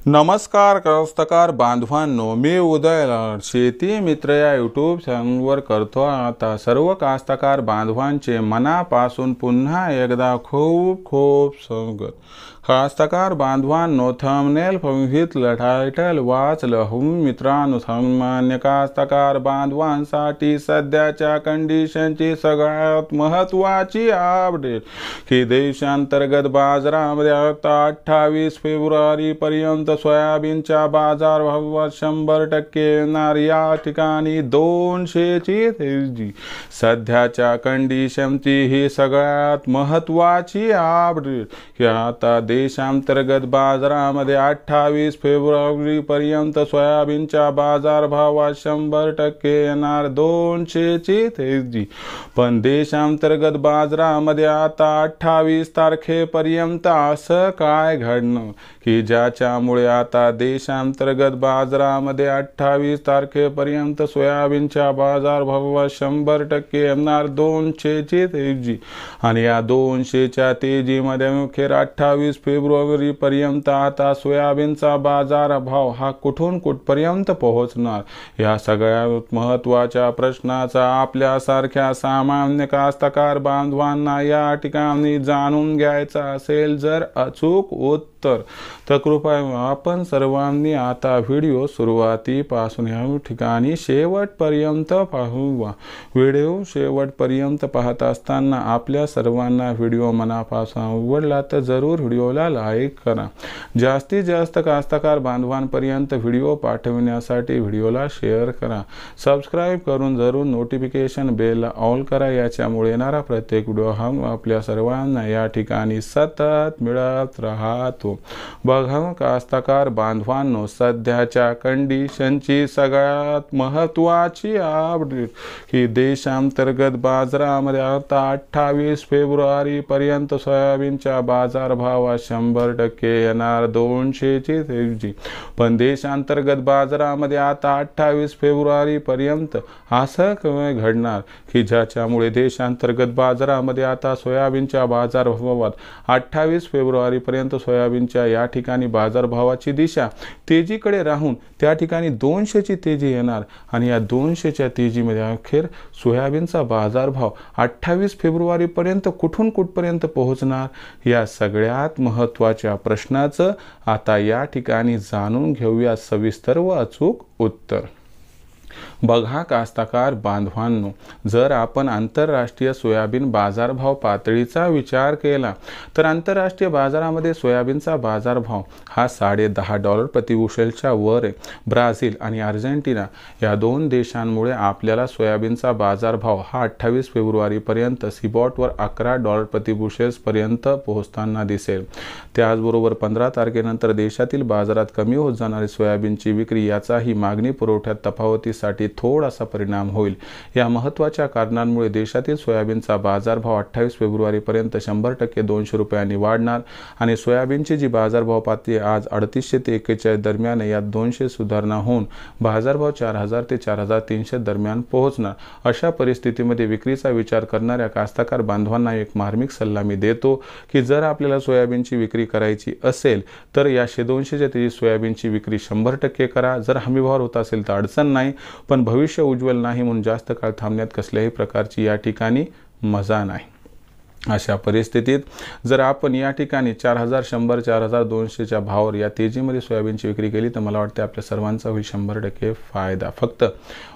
नमस्कार कास्तकार बांधवांनो, मी उदय लाड शेती मित्र या यूट्यूब चॅनलवर करतो आता सर्व कास्तकार बांधवांचे मनापासून पुन्हा एकदा खूप खूप स्वागत। कास्तकार बांधवांनो, थंबनेल बघितलं, टायटल वाचलं हो मित्रांनो। सामान्य कास्तकार बांधवांसाठी सध्याच्या कंडिशनची सगळ्यात महत्त्वाची अपडेट की देशांतर्गत बाजारामध्ये आता 28 फेब्रुवारी पर्यंत सोयाबीनच्या बाजारभावात 100% येणार। या ठिकाणी 200ची तेजी। सध्याच्या कंडिशनची ही सगळ्यात महत्त्वाची अपडेट की आता देशांतर्गत बाजारामध्ये 28 फेब्रुवारी पर्यंत सोयाबीनच्या बाजारभावात 100% येणार 200ची तेजी। पण देशांतर्गत बाजारामध्ये आता 28 तारखेपर्यंत असं काय घडणं की ज्याच्यामुळे आता देशांतर्गत बाजारामध्ये 28 तारखेपर्यंत सोयाबीनच्या बाजारभावात 100% येणार 200ची तेजी। आणि या 200च्या तेजीमध्ये अखेर 28 फेब्रुवारी पर्यंत आता सोयाबीनचा बाजारभाव हा कुठून कुठपर्यंत पोहोचणार, या सगळ्यात महत्त्वाच्या प्रश्नाचा आपल्यासारख्या सामान्य कास्तकार बांधवांना या ठिकाणी जाणून घ्यायचा असेल जर अचूक उत्तर, तर कृपया आपण सर्वांनी आता व्हिडिओ सुरुवातीपासून या ठिकाणी शेवटपर्यंत पाहूया। व्हिडिओ शेवटपर्यंत पाहत असताना आपल्या सर्वांना व्हिडिओ मनापासून आवडला तर जरूर व्हिडिओला लाईक करा। जास्तीत जास्त कास्तकार बांधवांपर्यंत व्हिडिओ पाठविण्यासाठी व्हिडिओला शेअर करा। सबस्क्राईब करून जरूर नोटिफिकेशन बेल ऑल करा, याच्यामुळे येणारा प्रत्येक व्हिडिओ हा आपल्या सर्वांना या ठिकाणी सतत मिळत राहतो। बघा कास्तकार बांधवांनो, सध्याच्या कंडिशनची सगळ्यात महत्त्वाची अपडेट की देशांतर्गत बाजारामध्ये आता 28 फेब्रुवारी पर्यंत सोयाबीनच्या बाजारभावात 100% येणार 200ची तेजी। पण देशांतर्गत बाजारामध्ये आता 28 फेब्रुवारी पर्यंत असं काय घडणार की ज्याच्यामुळे देशांतर्गत बाजारामध्ये आता सोयाबीनच्या बाजारभावात 28 फेब्रुवारी पर्यंत सोयाबीनच्या या ठिकाणी बाजारभावाची दिशा तेजीकडे राहून त्या ठिकाणी 200ची तेजी येणार। आणि या 200च्या तेजीमध्ये अखेर सोयाबीनचा बाजारभाव 28 फेब्रुवारी पर्यंत कुठून कुठपर्यंत पोहोचणार, या सगळ्यात महत्त्वाच्या प्रश्नाचं आता या ठिकाणी जाणून घेऊया सविस्तर व अचूक उत्तर। बघा कास्तकार बांधवांनो, जर आपण आंतरराष्ट्रीय सोयाबीन बाजारभाव पातळीचा विचार केला तर आंतरराष्ट्रीय बाजारामध्ये सोयाबीनचा बाजारभाव हा $10.5 प्रति बुशेलच्या वर आहे। ब्राझील आणि अर्जेंटिना या दोन देशांमुळे आपल्याला सोयाबीनचा बाजारभाव हा 28 फेब्रुवारी पर्यंत सिबॉटवर $11 प्रति बुशेल्सपर्यंत पोहोचताना दिसेल। त्याचबरोबर 15 तारखेनंतर देशातील बाजारात कमी होत जाणारी सोयाबीनची विक्री याचाही मागणी पुरवठ्यात तफावतीसाठी थोडासा परिणाम होईल। या महत्त्वाच्या कारणांमुळे देशातील सोयाबीनचा बाजारभाव 28 फेब्रुवारी पर्यंत 100% 200 रुपयांनी वाढणार आणि सोयाबीनची जी बाजारभाव पातळी आज 3800 ते 41 दरम्यान यात 200 सुधारणा होऊन बाजारभाव 4000 ते 4300 दरम्यान पोहोचणार। अशा परिस्थितीमध्ये विक्रीचा विचार करणाऱ्या कास्तकार बांधवांना एक मार्मिक सल्ला मी देतो की जर आपल्याला सोयाबीनची विक्री करायची असेल तर या 200च्या तेजी सोयाबीनची विक्री 100% करा। जर हमीभाव होत असेल तर अडचण नाही, पण भविष्य उज्ज्वल नाही म्हणून जास्त काळ थांबण्यात कसल्याही प्रकारची या ठिकाणी मजा नाही। अशा परिस्थितीत जर आपण या ठिकाणी 4100 4200च्या भावावर या तेजीमध्ये सोयाबीनची विक्री केली तर मला वाटते आपल्या सर्वांचा होईल 100% फायदा। फक्त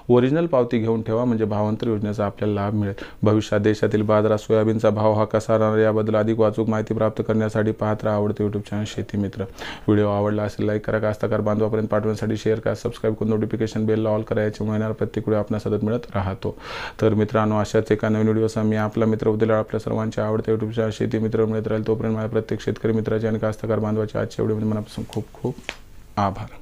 ओरिजिनल पावती घेऊन ठेवा, म्हणजे भावांतर योजनेचा आपल्याला लाभ मिळेल। भविष्यात देशातील बाजारात सोयाबीनचा भाव हा कसा राहणार याबद्दल अधिक अचूक माहिती प्राप्त करण्यासाठी पाहत राहा आवडते यूट्यूब चॅनल शेती मित्र। व्हिडिओ आवडला असेल लाईक करा, कास्तकार बांधवापर्यंत पाठवण्यासाठी शेअर करा, सबस्क्राईब करून नोटिफिकेशन बेल ऑल करा, याच्यामुळे येणारा प्रत्येक व्हिडिओ आपल्याला सतत मिळत राहतो। तर मित्रांनो, अशाच एका नवीन व्हिडिओसह मी आपला मित्र उदय लाड आपल्या सर्वांच्या आवडत्या यूट्यूब चॅनल शेती मित्र मिळत राहील। तोपर्यंत माझ्या प्रत्येक शेतकरी मित्राचे आणि कास्तकार बांधवाचे आजच्या व्हिडिओमध्ये मनापासून खूप खूप आभार।